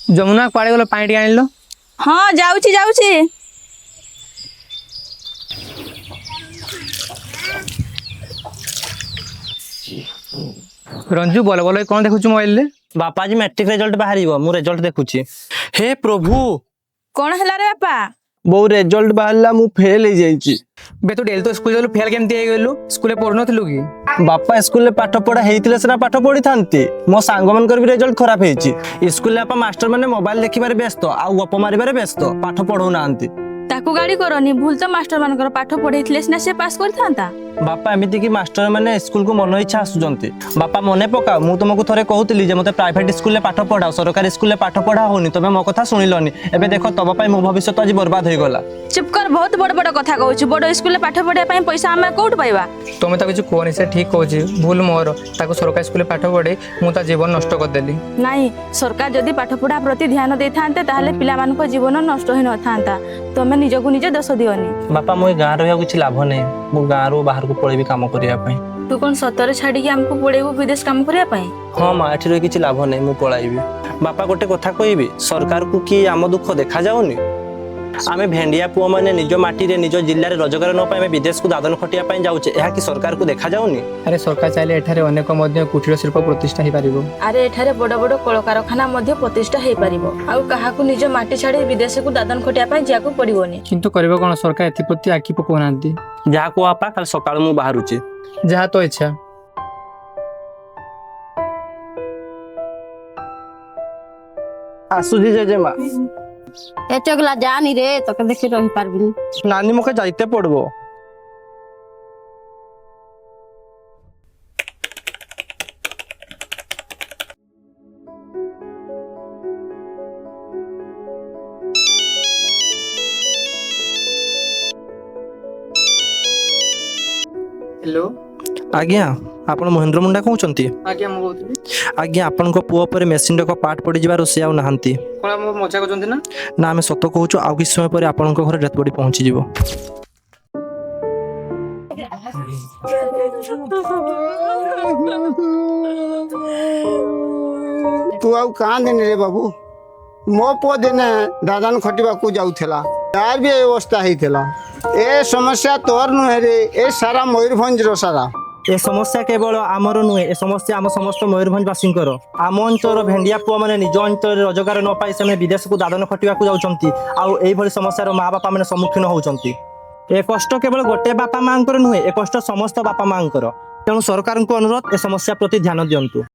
ଯମୁନା କୁଆଡ଼େ ଗଲ ପାଣି ଟିକେ ଆଣିଲ। ହଁ ଯାଉଛି ଯାଉଛି। ରଞ୍ଜୁ ଭଲ ଭଲ କଣ ଦେଖୁଛୁ ମୋବାଇଲରେ? ବାପା ଆଜି ମ୍ୟାଟ୍ରିକ ରେଜଲ୍ଟ ବାହାରିବ, ମୁଁ ରେଜଲ୍ଟ ଦେଖୁଛି। ହେ ପ୍ରଭୁ, କଣ ହେଲା ରେ ବାପା? ବୋଉ ରେଜଲ୍ଟ ବାହାରିଲା, ମୁଁ ଫେଲ ହେଇଯାଇଛି। ବେ ତୁ ଡେଲି ତ ସ୍କୁଲ ଗଲୁ, ଫେଲ କେମିତି ହେଇଗଲୁ? ସ୍କୁଲରେ ପଢୁନଥିଲୁ କି? ବାପା ସ୍କୁଲରେ ପାଠ ପଢା ହେଇଥିଲେ ସିନା ପାଠ ପଢିଥାନ୍ତି। ମୋ ସାଙ୍ଗମାନଙ୍କର ବି ରେଜଲ୍ଟ ଖରାପ ହେଇଛି। ସ୍କୁଲରେ ବାପା ମାଷ୍ଟର ମାନେ ମୋବାଇଲ ଦେଖିବାରେ ବ୍ୟସ୍ତ, ଆଉ ଗପ ମାରିବାରେ ବ୍ୟସ୍ତ, ପାଠ ପଢଉନାହାନ୍ତି। ତାକୁ ଗାଳି କରନି, ଭୁଲ ତ ମାଷ୍ଟର ମାନଙ୍କର। ପାଠ ପଢେଇଥିଲେ ସିନା ସେ ପାସ୍ କରିଥାନ୍ତା। ବାପା ଏମିତି କି ମାଷ୍ଟର ମାନେ ସ୍କୁଲକୁ ମନ ଇଚ୍ଛା ଆସୁଛନ୍ତି। ବାପା ମନେ ପକାଅ, ମୁଁ ତୁମକୁ ଥରେ କହୁଥିଲି ଯେ ମୋତେ ପ୍ରାଇଭେଟ ସ୍କୁଲରେ ପାଠ ପଢାଅ, ସରକାରୀ ସ୍କୁଲରେ ପାଠ ପଢା ହଉନି। ତମେ ମୋ କଥା ଶୁଣିଲନି। ଏବେ ଦେଖ ତମ ପାଇଁ ମୋ ଭବିଷ୍ୟତ ଆଜି ବର୍ବାଦ ହେଇଗଲା। ଚୁପ୍ କର, ବହୁତ ବଡ ବଡ କଥା କହୁଛୁ। ବଡ ସ୍କୁଲରେ ପାଠ ପଢିବା ପାଇଁ ପଇସା ଆମେ କୋଉଠୁ ପାଇବା? ତମେ ତାକୁ କିଛି କୁହନି, ସେ ଠିକ କହୁଛି। ଭୁଲ ମୋର, ତାକୁ ସରକାରୀ ସ୍କୁଲରେ ପାଠ ପଢେଇ ମୁଁ ତା ଜୀବନ ନଷ୍ଟ କରିଦେଲି। ନାଇଁ, ସରକାର ଯଦି ପାଠ ପଢା ପ୍ରତି ଧ୍ୟାନ ଦେଇଥାନ୍ତେ ତାହେଲେ ପିଲାମାନଙ୍କ ଜୀବନ ନଷ୍ଟ ହୋଇନଥାନ୍ତା। ତମେ ନିଜକୁ ନିଜେ ଦୋଷ ଦିଅନି। ବାପା ମୁଁ ଏ ଗାଁରେ ରହିବାକୁ କିଛି ଲାଭ ନାହିଁ। ମୁଁ ଗାଁରୁ ବାହାରକୁ ପଳେଇବି କାମ କରିବା ପାଇଁ। ତୁ କଣ ସତରେ ଛାଡିକି ଆମକୁ ପଳେଇବୁ ବିଦେଶ କାମ କରିବା ପାଇଁ? ହଁ ମା, ଏଠି ରହି କିଛି ଲାଭ ନାହିଁ, ମୁଁ ପଳାଇବି। ବାପା ଗୋଟେ କଥା କହିବି, ସରକାରକୁ କି ଆମ ଦୁଃଖ ଦେଖାଯାଉନି? ଆମେ ଭେଣ୍ଡିଆ ପୁଅ ମାନେ ନିଜ ମାଟିରେ ନିଜ ଜିଲ୍ଲାରେ ରୋଜଗାର ନ ପାଇ ଆମେ ବିଦେଶକୁ ଦାଦନ ଖଟିବା ପାଇଁ ଯାଉଛେ, ଏହା କି ସରକାରକୁ ଦେଖାଯାଉନି? ଆରେ ସରକାର ଚାହିଁଲେ ଏଠାରେ ଅନେକ ମଧ୍ୟ କୁଟୀର ଶିଳ୍ପ ପ୍ରତିଷ୍ଠା ହେଇପାରିବ। ଆରେ ଏଠାରେ ବଡ ବଡ କଳକାରଖାନା ମଧ୍ୟ ପ୍ରତିଷ୍ଠା ହେଇପାରିବ। ଆଉ କାହାକୁ ନିଜ ମାଟି ଛାଡି ବିଦେଶକୁ ଦାଦନ ଖଟିବା ପାଇଁ ଯିବାକୁ ପଡିବନି। କିନ୍ତୁ କରିବ କଣ? ସରକାର ଏଥିପ୍ରତି ଆଖି ପକାଉନାହାନ୍ତି। ଯାହା କୁହ ବାପା, କାଲି ସକାଳୁ ମୁଁ ବାହାରୁଛି। ଯାହା ତ ଇଚ୍ଛା। ଆସୁଛି ଜେଜେମା। ଏ ଚଗଲା ଯାନି ରେ, তোকে দেখি রহি পারবিনি। ନାନୀ ମୋତେ ଯାଇତେ ପଡିବ। ହ୍ୟାଲୋ। ଆଜ୍ଞା, ଆପଣ ମହେନ୍ଦ୍ର ମୁଣ୍ଡା କହୁଛନ୍ତି? ଆଜ୍ଞା ମୁଁ କହୁଥିଲି। ଆଜ୍ଞା, ଆପଣଙ୍କ ପୁଅ ଉପରେ ମେସିନ୍ର ଏକ ପାର୍ଟ ପଡ଼ିଯିବାରୁ ସେ ଆଉ ନାହାନ୍ତି। କଣ ମୋ ମଜା କରୁଛନ୍ତି ନା? ନା, ଆମେ ସତ କହୁଛୁ। ଆଉ କିଛି ସମୟ ପରେ ଆପଣଙ୍କ ଘରେ ଡେଥ୍ ବଡି ପହଞ୍ଚିଯିବ। ତୁ ଆଉ କାନ୍ଦେନି ରେ ବାବୁ। ମୋ ପୁଅ ଦିନେ ଦାଦନ ଖଟିବାକୁ ଯାଉଥିଲା, ତାର ବି ଏ ଅବସ୍ଥା ହେଇଥିଲା। ଏ ସମସ୍ୟା ତୋର ନୁହେଁ ରେ, ଏ ସାରା ମୟୂରଭଞ୍ଜର ସାରା। ଏ ସମସ୍ୟା କେବଳ ଆମର ନୁହେଁ, ଏ ସମସ୍ୟା ଆମ ସମସ୍ତ ମୟୂରଭଞ୍ଜବାସୀଙ୍କର। ଆମ ଅଞ୍ଚଳର ଭେଣ୍ଡିଆ ପୁଅମାନେ ନିଜ ଅଞ୍ଚଳରେ ରୋଜଗାର ନ ପାଇ ସେମାନେ ବିଦେଶକୁ ଦାଦନ ଖଟିବାକୁ ଯାଉଛନ୍ତି, ଆଉ ଏଇଭଳି ସମସ୍ୟାର ମା ବାପା ମାନେ ସମ୍ମୁଖୀନ ହଉଛନ୍ତି। ଏ କଷ୍ଟ କେବଳ ଗୋଟେ ବାପା ମାଙ୍କର ନୁହେଁ, ଏ କଷ୍ଟ ସମସ୍ତ ବାପା ମାଙ୍କର। ତେଣୁ ସରକାରଙ୍କୁ ଅନୁରୋଧ, ଏ ସମସ୍ୟା ପ୍ରତି ଧ୍ୟାନ ଦିଅନ୍ତୁ।